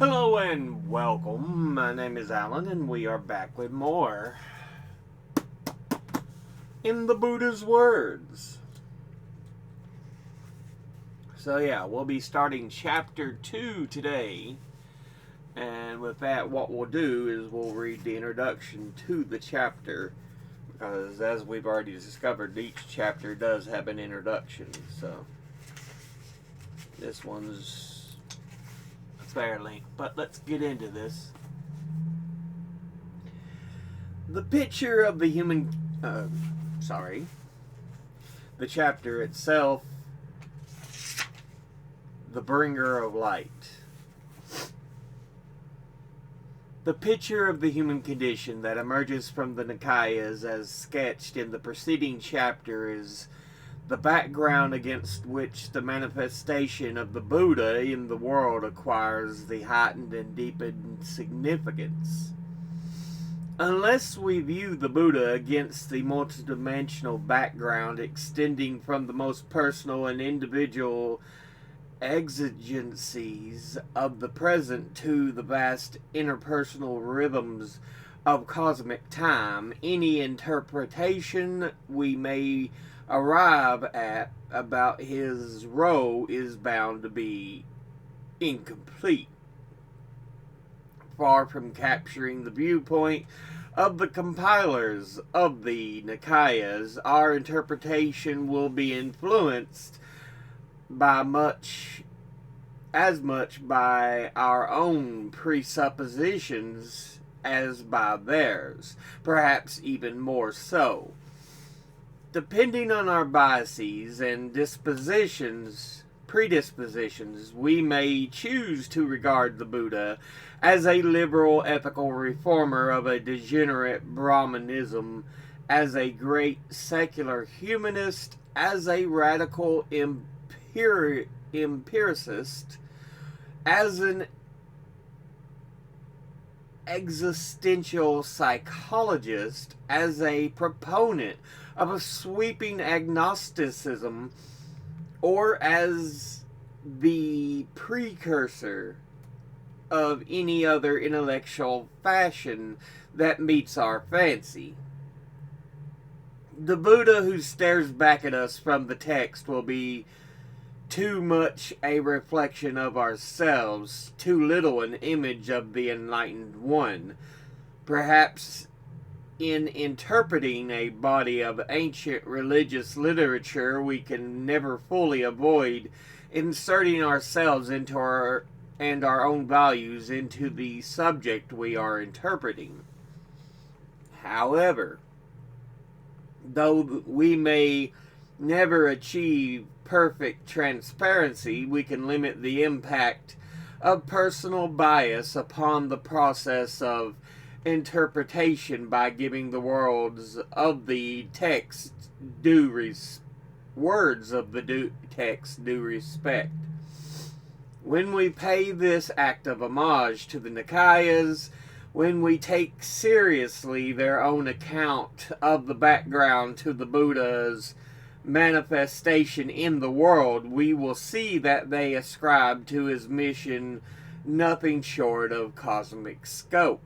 Hello and welcome. My name is Alan, and we are back with more in the Buddha's words. So yeah, we'll be starting chapter 2 today. And with that, what we'll do is we'll read the introduction to the chapter, because as we've already discovered, each chapter does have an introduction. So this one's a fair length, but let's get into this. The picture of the human, the chapter itself, the bringer of light. The picture of the human condition that emerges from the Nikayas as sketched in the preceding chapter is the background against which the manifestation of the Buddha in the world acquires the heightened and deepened significance. Unless we view the Buddha against the multidimensional background extending from the most personal and individual exigencies of the present to the vast interpersonal rhythms of cosmic time, any interpretation we may arrive at about his role is bound to be incomplete. Far from capturing the viewpoint of the compilers of the Nikayas, our interpretation will be influenced by as much by our own presuppositions as by theirs, perhaps even more so. Depending on our biases and predispositions, we may choose to regard the Buddha as a liberal ethical reformer of a degenerate Brahmanism, as a great secular humanist, as a radical empiricist, as an existential psychologist, as a proponent of a sweeping agnosticism, or as the precursor of any other intellectual fashion that meets our fancy. The Buddha who stares back at us from the text will be too much a reflection of ourselves, too little an image of the enlightened one. Perhaps in interpreting a body of ancient religious literature, we can never fully avoid inserting ourselves into our own values into the subject we are interpreting. However, though we may never achieve perfect transparency, we can limit the impact of personal bias upon the process of interpretation by giving the words of the text due respect. When we pay this act of homage to the Nikayas, when we take seriously their own account of the background to the Buddha's manifestation in the world, we will see that they ascribe to his mission nothing short of cosmic scope.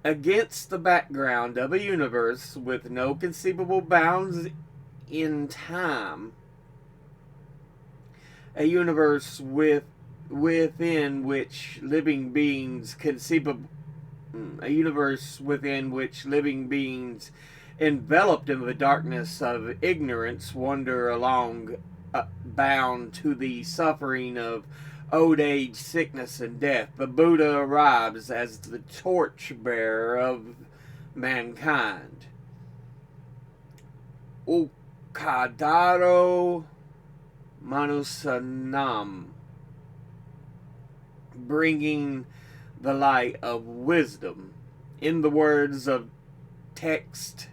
Against the background of a universe with no conceivable bounds in time, a universe within which living beings enveloped in the darkness of ignorance wander along, bound to the suffering of old age, sickness, and death. The Buddha arrives as the torchbearer of mankind. Ukadaro Manusanam, bringing the light of wisdom. In the words of text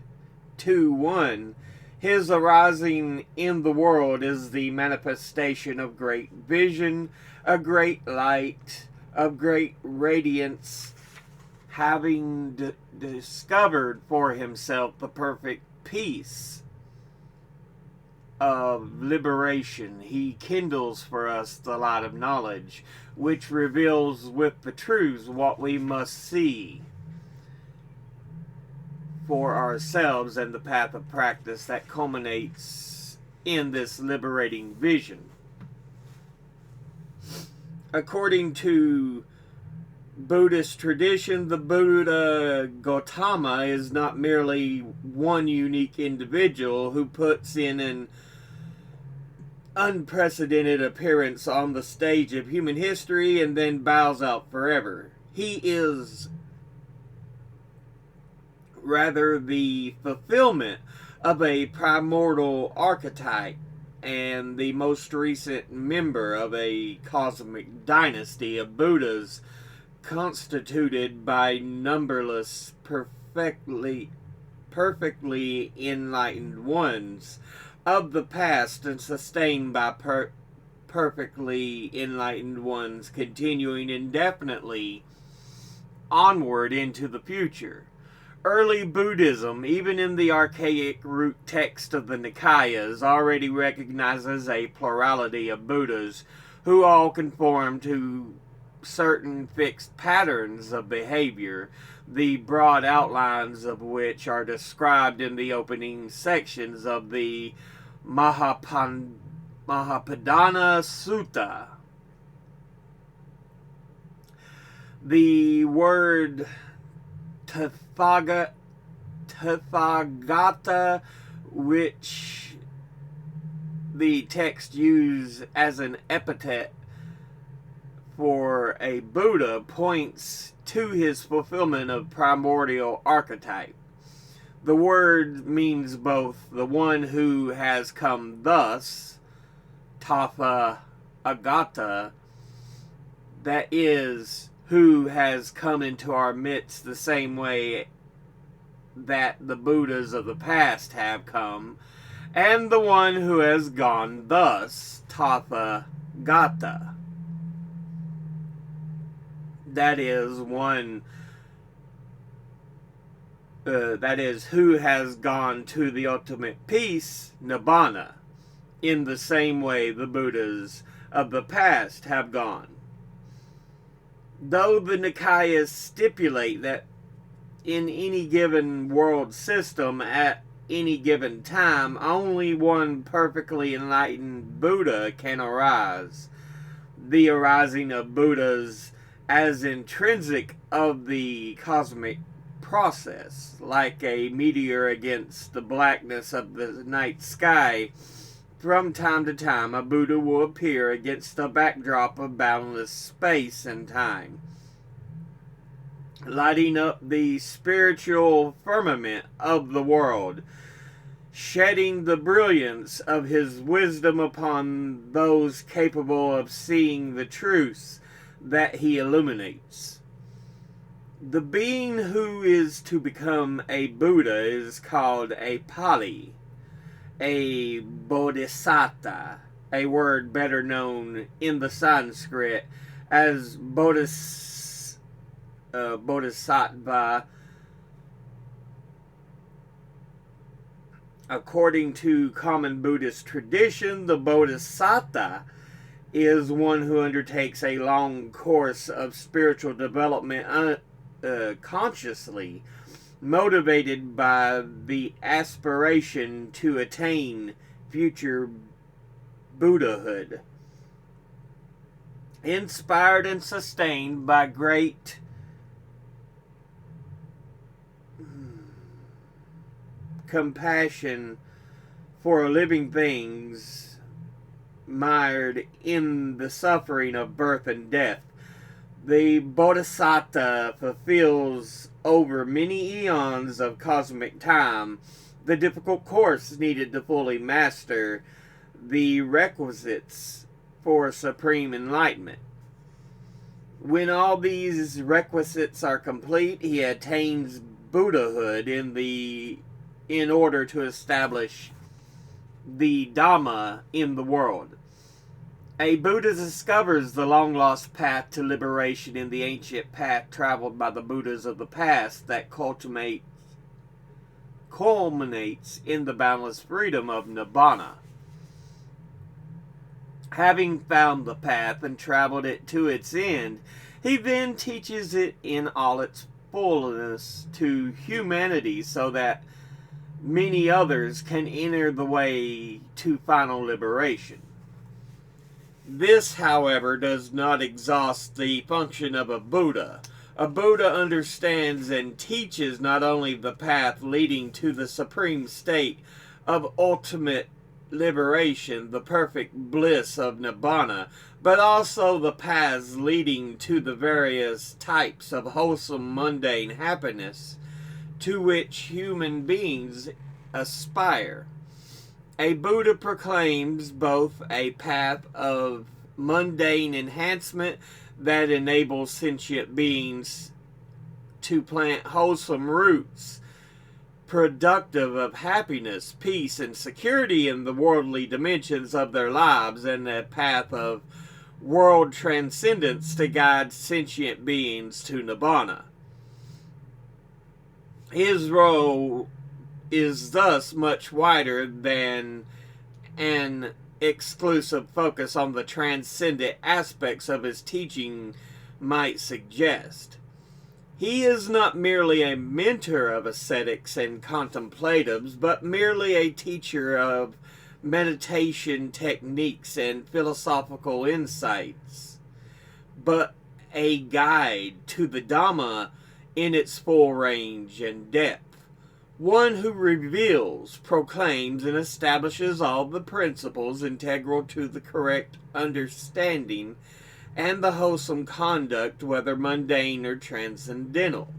2:1, his arising in the world is the manifestation of great vision, a great light, of great radiance, having discovered for himself the perfect peace. of liberation. He kindles for us the light of knowledge, which reveals with the truths what we must see for ourselves, and the path of practice that culminates in this liberating vision. According to Buddhist tradition, the Buddha Gautama is not merely one unique individual who puts in an unprecedented appearance on the stage of human history and then bows out forever. He is rather the fulfillment of a primordial archetype and the most recent member of a cosmic dynasty of Buddhas constituted by numberless perfectly enlightened ones of the past and sustained by perfectly enlightened ones continuing indefinitely onward into the future. Early Buddhism, even in the archaic root text of the Nikayas, already recognizes a plurality of Buddhas who all conform to certain fixed patterns of behavior, the broad outlines of which are described in the opening sections of the Mahapadana Sutta. The word Tathagata, which the text used as an epithet for a Buddha, points to his fulfillment of primordial archetype. The word means both the one who has come thus, Tathagata, that is, who has come into our midst the same way that the Buddhas of the past have come, and the one who has gone thus, Tathagata. That is who has gone to the ultimate peace, Nibbana, in the same way the Buddhas of the past have gone. Though the Nikayas stipulate that in any given world system at any given time, only one perfectly enlightened Buddha can arise, the arising of Buddhas as intrinsic of the cosmic process, like a meteor against the blackness of the night sky. From time to time, a Buddha will appear against the backdrop of boundless space and time, lighting up the spiritual firmament of the world, shedding the brilliance of his wisdom upon those capable of seeing the truths that he illuminates. The being who is to become a Buddha is called a Pali, a Bodhisattva, a word better known in the Sanskrit as Bodhisattva. According to common Buddhist tradition, the Bodhisattva is one who undertakes a long course of spiritual development consciously, motivated by the aspiration to attain future Buddhahood, inspired and sustained by great compassion for living things mired in the suffering of birth and death. The Bodhisattva fulfills over many eons of cosmic time the difficult course needed to fully master the requisites for supreme enlightenment. When all these requisites are complete, he attains Buddhahood in order to establish the Dhamma in the world. A Buddha discovers the long-lost path to liberation in the ancient path traveled by the Buddhas of the past that culminates in the boundless freedom of Nibbana. Having found the path and traveled it to its end, he then teaches it in all its fullness to humanity so that many others can enter the way to final liberation. This, however, does not exhaust the function of a Buddha. A Buddha understands and teaches not only the path leading to the supreme state of ultimate liberation, the perfect bliss of Nibbana, but also the paths leading to the various types of wholesome mundane happiness to which human beings aspire. A Buddha proclaims both a path of mundane enhancement that enables sentient beings to plant wholesome roots productive of happiness, peace, and security in the worldly dimensions of their lives, and a path of world transcendence to guide sentient beings to Nibbana. His role is thus much wider than an exclusive focus on the transcendent aspects of his teaching might suggest. He is not merely a mentor of ascetics and contemplatives, but merely a teacher of meditation techniques and philosophical insights, but a guide to the Dhamma in its full range and depth. One who reveals, proclaims, and establishes all the principles integral to the correct understanding and the wholesome conduct, whether mundane or transcendental.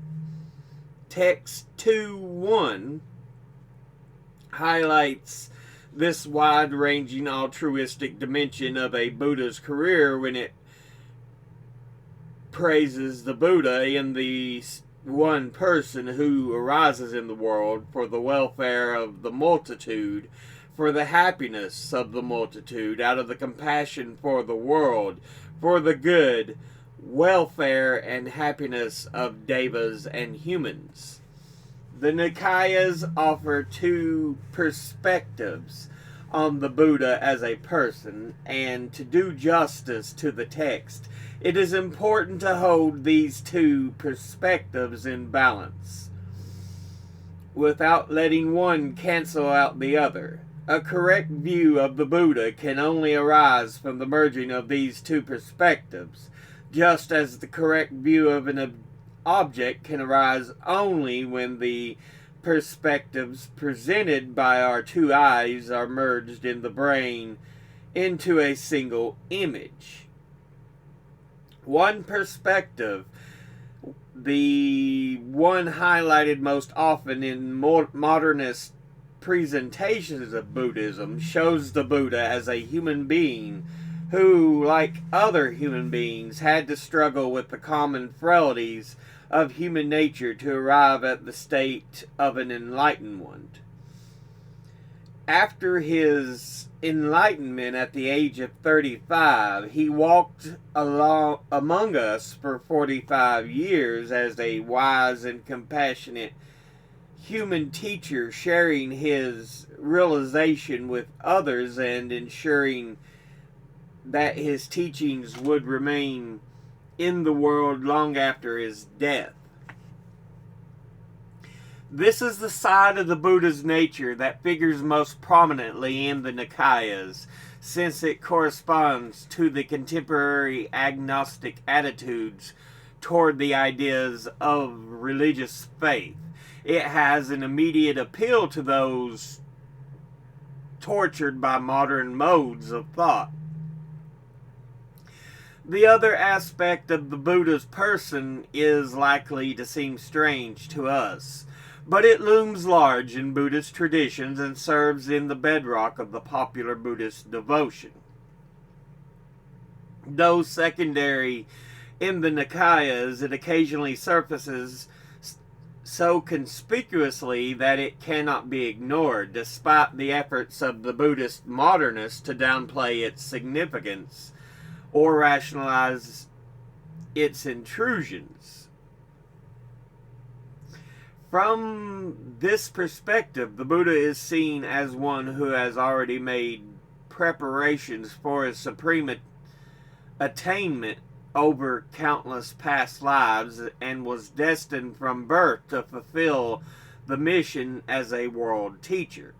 Text 2.1 highlights this wide-ranging altruistic dimension of a Buddha's career when it praises the Buddha in the one person who arises in the world for the welfare of the multitude, for the happiness of the multitude, out of the compassion for the world, for the good, welfare, and happiness of devas and humans. The Nikayas offer two perspectives on the Buddha as a person, and to do justice to the text, it is important to hold these two perspectives in balance, without letting one cancel out the other. A correct view of the Buddha can only arise from the merging of these two perspectives, just as the correct view of an object can arise only when the perspectives presented by our two eyes are merged in the brain into a single image. One perspective, the one highlighted most often in modernist presentations of Buddhism, shows the Buddha as a human being who, like other human beings, had to struggle with the common frailties of human nature to arrive at the state of an enlightened one. After his enlightenment at the age of 35, he walked among us for 45 years as a wise and compassionate human teacher, sharing his realization with others and ensuring that his teachings would remain in the world long after his death. This is the side of the Buddha's nature that figures most prominently in the Nikayas, since it corresponds to the contemporary agnostic attitudes toward the ideas of religious faith. It has an immediate appeal to those tortured by modern modes of thought. The other aspect of the Buddha's person is likely to seem strange to us, but it looms large in Buddhist traditions and serves in the bedrock of the popular Buddhist devotion. Though secondary in the Nikayas, it occasionally surfaces so conspicuously that it cannot be ignored, despite the efforts of the Buddhist modernists to downplay its significance or rationalize its intrusions. From this perspective, the Buddha is seen as one who has already made preparations for his supreme attainment over countless past lives, and was destined from birth to fulfill the mission as a world teacher.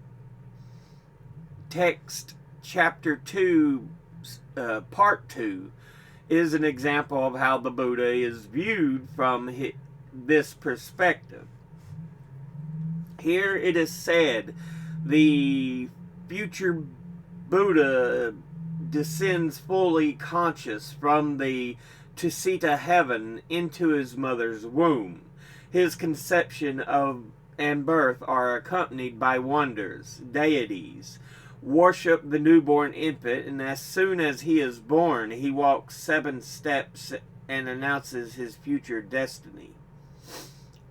Text chapter 2, part 2, is an example of how the Buddha is viewed from this perspective. Here it is said, the future Buddha descends fully conscious from the Tusita heaven into his mother's womb. His conception of and birth are accompanied by wonders. Deities worship the newborn infant, and as soon as he is born, he walks 7 steps and announces his future destiny.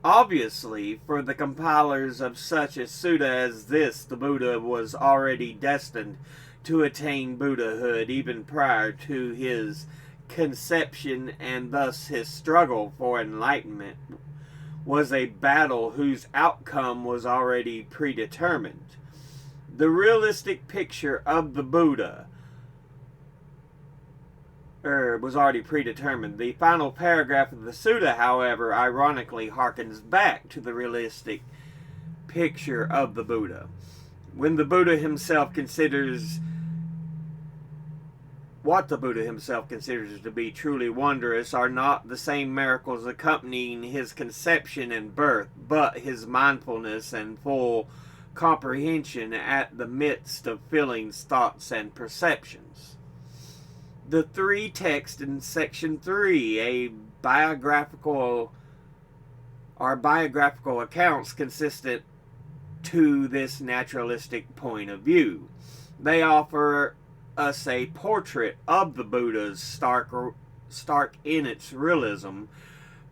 Obviously, for the compilers of such a sutta as this, the Buddha was already destined to attain Buddhahood even prior to his conception, and thus his struggle for enlightenment was a battle whose outcome was already predetermined. The realistic picture of the Buddha was already predetermined. The final paragraph of the sutta, however, ironically harkens back to the realistic picture of the Buddha. When the Buddha himself considers what the Buddha himself considers to be truly wondrous are not the same miracles accompanying his conception and birth, but his mindfulness and full comprehension at the midst of feelings, thoughts, and perceptions. The 3 texts in section 3 are biographical accounts consistent to this naturalistic point of view. They offer us a portrait of the Buddha's stark in its realism,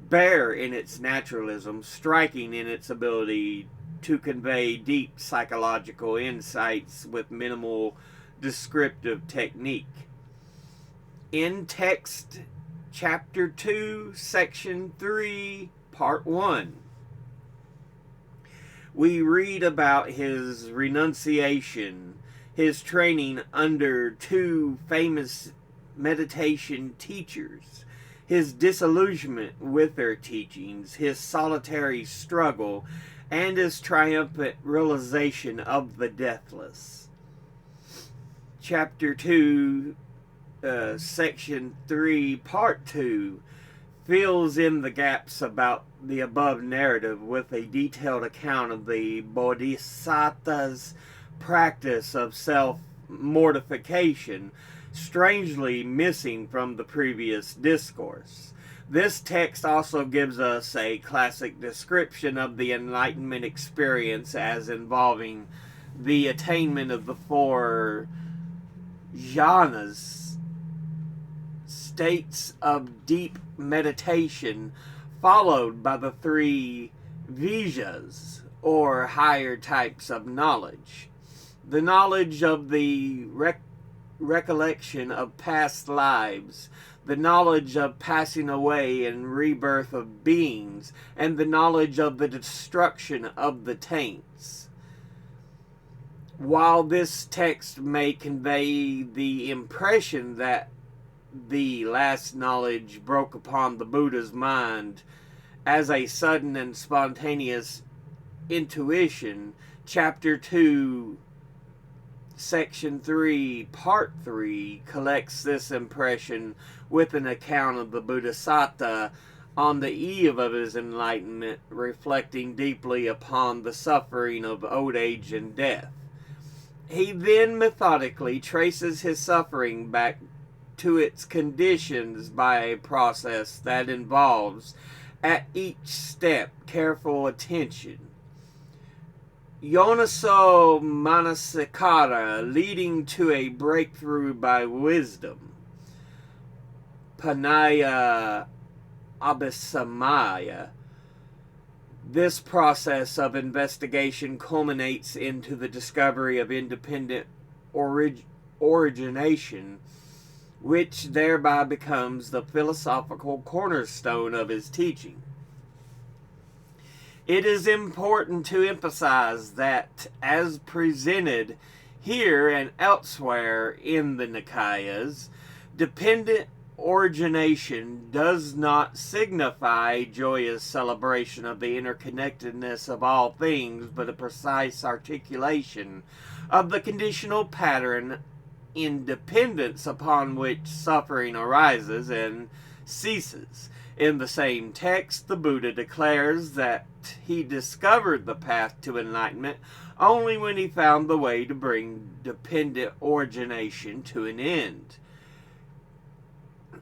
bare in its naturalism, striking in its ability to convey deep psychological insights with minimal descriptive technique. In text chapter 2, section 3, part 1, we read about his renunciation, his training under 2 famous meditation teachers, his disillusionment with their teachings, his solitary struggle, and his triumphant realization of the deathless. Chapter 2, section 3, part 2, fills in the gaps about the above narrative with a detailed account of the Bodhisattva's practice of self-mortification, strangely missing from the previous discourse. This text also gives us a classic description of the enlightenment experience as involving the attainment of the 4 jhanas, states of deep meditation, followed by the 3 vijjas, or higher types of knowledge. The knowledge of the recollection of past lives, the knowledge of passing away and rebirth of beings, and the knowledge of the destruction of the taints. While this text may convey the impression that the last knowledge broke upon the Buddha's mind as a sudden and spontaneous intuition, chapter 2, section 3, part 3 collects this impression with an account of the Bodhisattva on the eve of his enlightenment, reflecting deeply upon the suffering of old age and death. He then methodically traces his suffering back to its conditions by a process that involves, at each step, careful attention. Yonaso Manasikara, leading to a breakthrough by wisdom. Panaya Abhisamaya. This process of investigation culminates into the discovery of independent origination, which thereby becomes the philosophical cornerstone of his teaching. It is important to emphasize that, as presented Here and elsewhere in the Nikayas, dependent origination does not signify joyous celebration of the interconnectedness of all things, but a precise articulation of the conditional pattern in dependence upon which suffering arises and ceases. In the same text, the Buddha declares that he discovered the path to enlightenment only when he found the way to bring dependent origination to an end.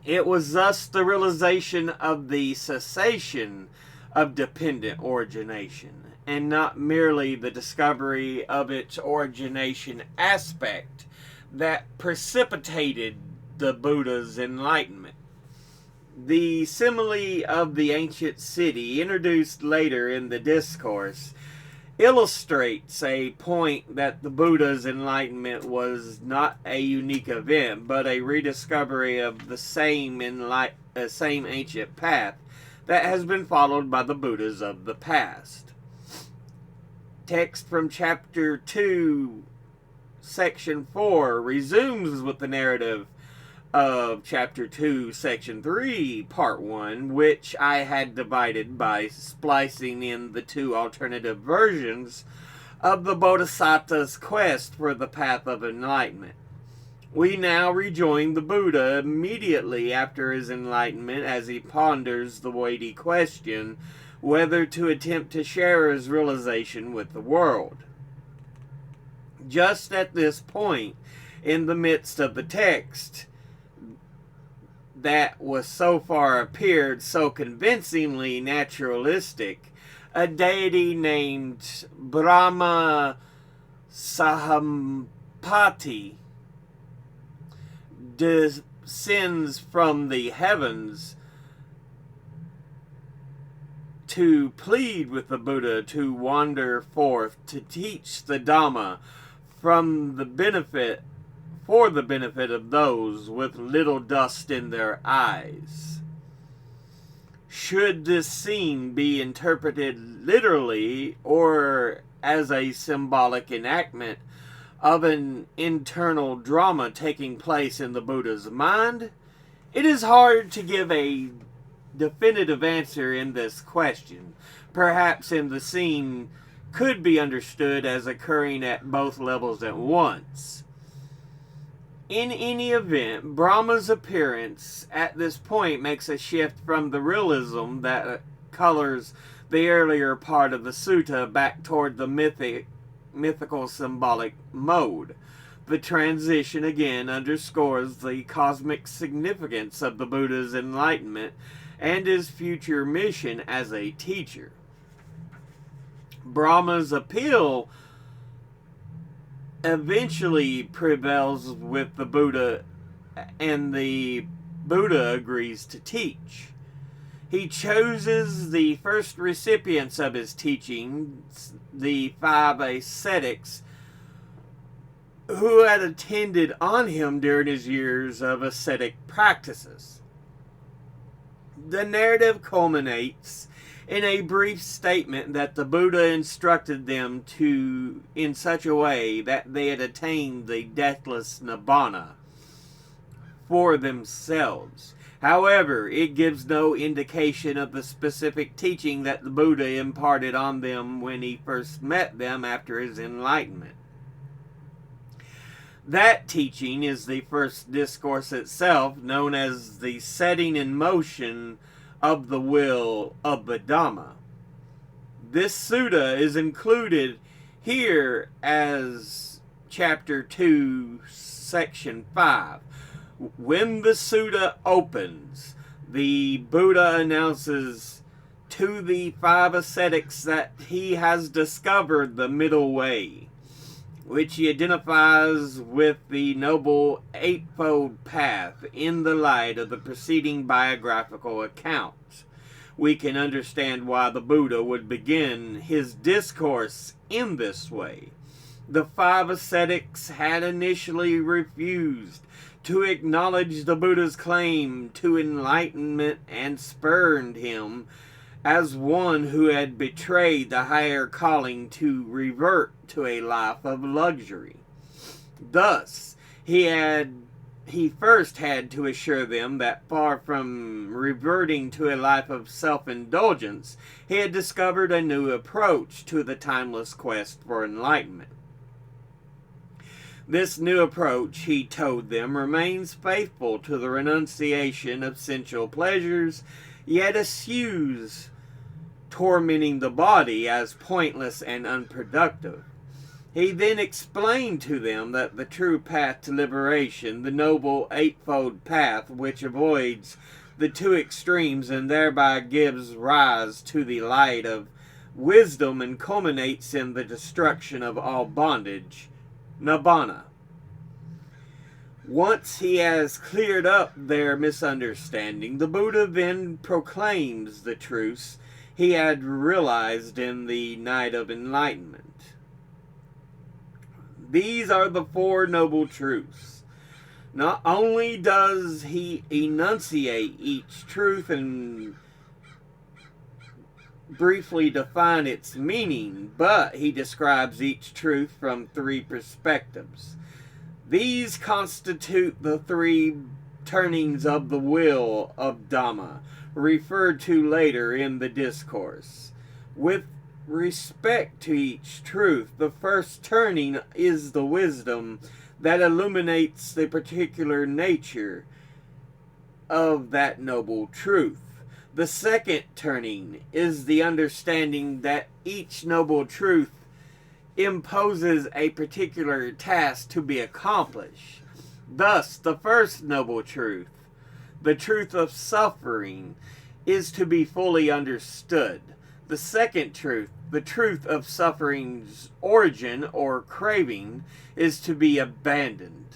It was thus the realization of the cessation of dependent origination, and not merely the discovery of its origination aspect, that precipitated the Buddha's enlightenment. The simile of the ancient city, introduced later in the discourse, illustrates a point that the Buddha's enlightenment was not a unique event, but a rediscovery of the same ancient path that has been followed by the Buddhas of the past. Text from chapter 2, section 4 resumes with the narrative of chapter 2, section 3, part 1, which I had divided by splicing in the two alternative versions of the Bodhisattva's quest for the path of enlightenment. We now rejoin the Buddha immediately after his enlightenment as he ponders the weighty question whether to attempt to share his realization with the world. Just at this point, in the midst of the text, that was so far appeared so convincingly naturalistic, a deity named Brahma Sahampati descends from the heavens to plead with the Buddha to wander forth to teach the Dhamma for the benefit of those with little dust in their eyes. Should this scene be interpreted literally or as a symbolic enactment of an internal drama taking place in the Buddha's mind? It is hard to give a definitive answer in this question. Perhaps the scene could be understood as occurring at both levels at once. In any event, Brahma's appearance at this point makes a shift from the realism that colors the earlier part of the sutta back toward the mythical symbolic mode. The transition again underscores the cosmic significance of the Buddha's enlightenment and his future mission as a teacher. Brahma's appeal eventually prevails with the Buddha, and the Buddha agrees to teach. He chooses the first recipients of his teachings, the 5 ascetics, who had attended on him during his years of ascetic practices. The narrative culminates in a brief statement that the Buddha instructed them in such a way that they had attained the deathless Nibbana for themselves. However, it gives no indication of the specific teaching that the Buddha imparted on them when he first met them after his enlightenment. That teaching is the first discourse itself, known as the setting in motion of the will of the Dhamma. This sutta is included here as chapter 2, section 5. When the sutta opens, the Buddha announces to the 5 ascetics that he has discovered the middle way, which he identifies with the Noble Eightfold Path in the light of the preceding biographical accounts. We can understand why the Buddha would begin his discourse in this way. The 5 ascetics had initially refused to acknowledge the Buddha's claim to enlightenment and spurned him as one who had betrayed the higher calling to revert to a life of luxury. Thus, he first had to assure them that far from reverting to a life of self-indulgence, he had discovered a new approach to the timeless quest for enlightenment. This new approach, he told them, remains faithful to the renunciation of sensual pleasures, yet eschews tormenting the body as pointless and unproductive. He then explained to them that the true path to liberation, the noble eightfold path which avoids the two extremes and thereby gives rise to the light of wisdom and culminates in the destruction of all bondage, Nibbana. Once he has cleared up their misunderstanding, the Buddha then proclaims the truths he had realized in the night of enlightenment. These are the Four Noble Truths. Not only does he enunciate each truth and briefly define its meaning, but he describes each truth from three perspectives. These constitute the three turnings of the wheel of Dhamma, referred to later in the discourse. With respect to each truth, the first turning is the wisdom that illuminates the particular nature of that noble truth. The second turning is the understanding that each noble truth imposes a particular task to be accomplished. Thus, the first noble truth, the truth of suffering, is to be fully understood. The second truth, the truth of suffering's origin or craving, is to be abandoned.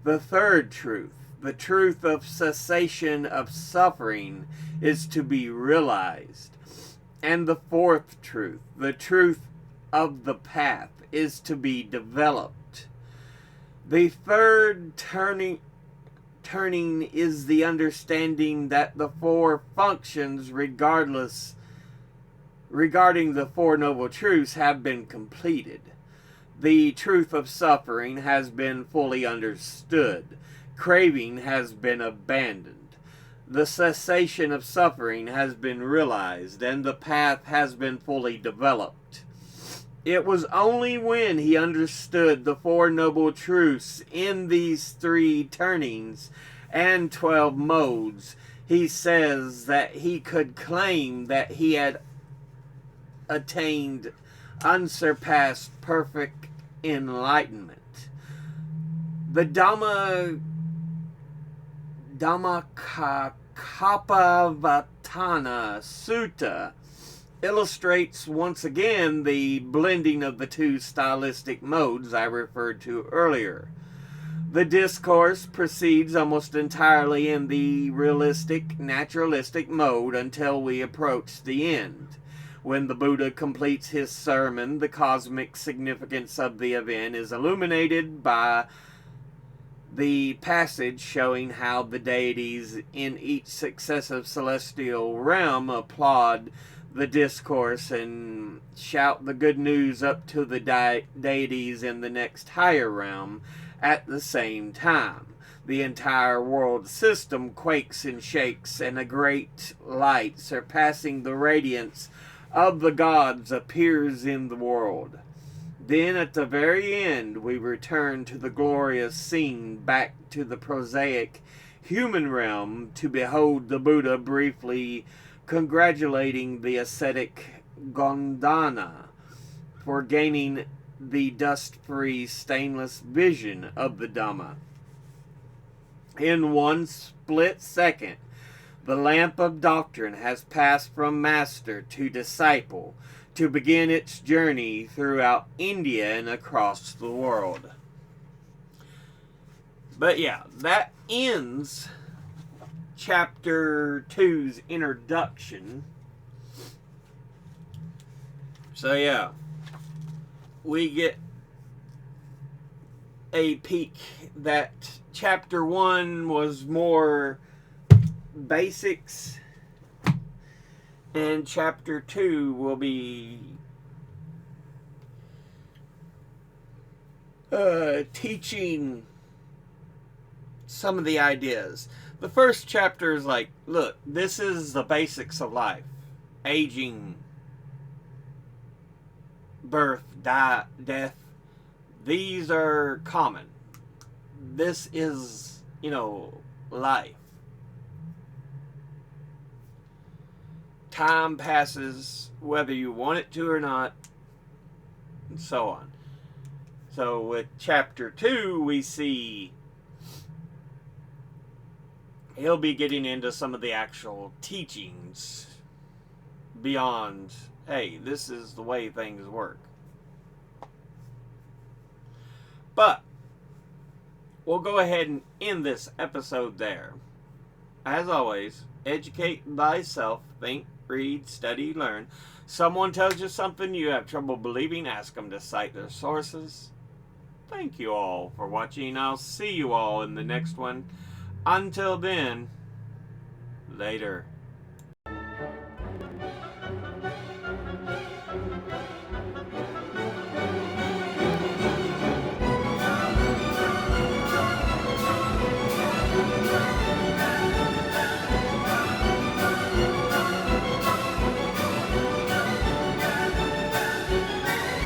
The third truth, the truth of cessation of suffering, is to be realized. And the fourth truth, the truth of the path, is to be developed. The third turning is the understanding that the four functions regarding the Four Noble Truths have been completed. The truth of suffering has been fully understood. Craving has been abandoned. The cessation of suffering has been realized, and the path has been fully developed. It was only when he understood the Four Noble Truths in these three turnings and 12 modes, he says, that he could claim that he had attained unsurpassed perfect enlightenment. The Dhammacakkappavattana Sutta illustrates once again the blending of the two stylistic modes I referred to earlier. The discourse proceeds almost entirely in the realistic, naturalistic mode until we approach the end. When the Buddha completes his sermon, the cosmic significance of the event is illuminated by the passage showing how the deities in each successive celestial realm applaud the discourse and shout the good news up to the deities in the next higher realm at the same time. The entire world system quakes and shakes, and a great light surpassing the radiance of the gods appears in the world. Then at the very end we return to the glorious scene back to the prosaic human realm to behold the Buddha briefly congratulating the ascetic Gondwana for gaining the dust-free stainless vision of the Dhamma. In one split second, the lamp of doctrine has passed from master to disciple to begin its journey throughout India and across the world. But yeah, that ends chapter 2's introduction. So yeah, we get a peek that chapter 1 was more basics, and chapter 2 will be teaching some of the ideas. The first chapter is like, look, this is the basics of life: aging, birth, death. These are common. This is, life. Time passes whether you want it to or not, and so on. So with chapter 2, we see he'll be getting into some of the actual teachings beyond, hey, this is the way things work. But we'll go ahead and end this episode there. As always, educate thyself, think, read, study, learn. Someone tells you something you have trouble believing, ask them to cite their sources. Thank you all for watching. I'll see you all in the next one. Until then, later.